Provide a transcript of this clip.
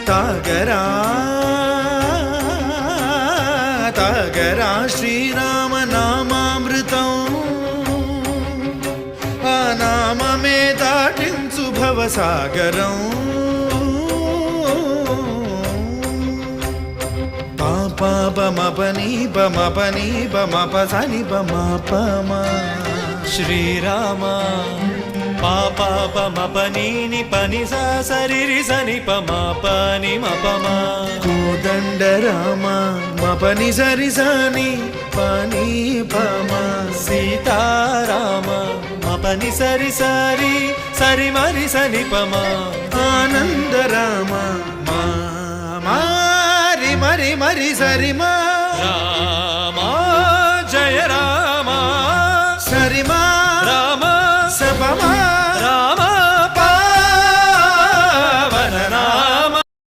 తాగరా తాగరా శ్రీరామ నామామృతం ఆ నామమే దాటించు భవసాగరం పాపా బమపని బమపని బమపసని బమపమా శ్రీరామ పాపా పమపని పని సరి సని పమపని మపమా కోదండ రామ మపని సరి సని పని పమా సీతారామ మపని సరి సరి సరి మరి సని పమా ఆనంద రామ మరి మరి మరి సరి మా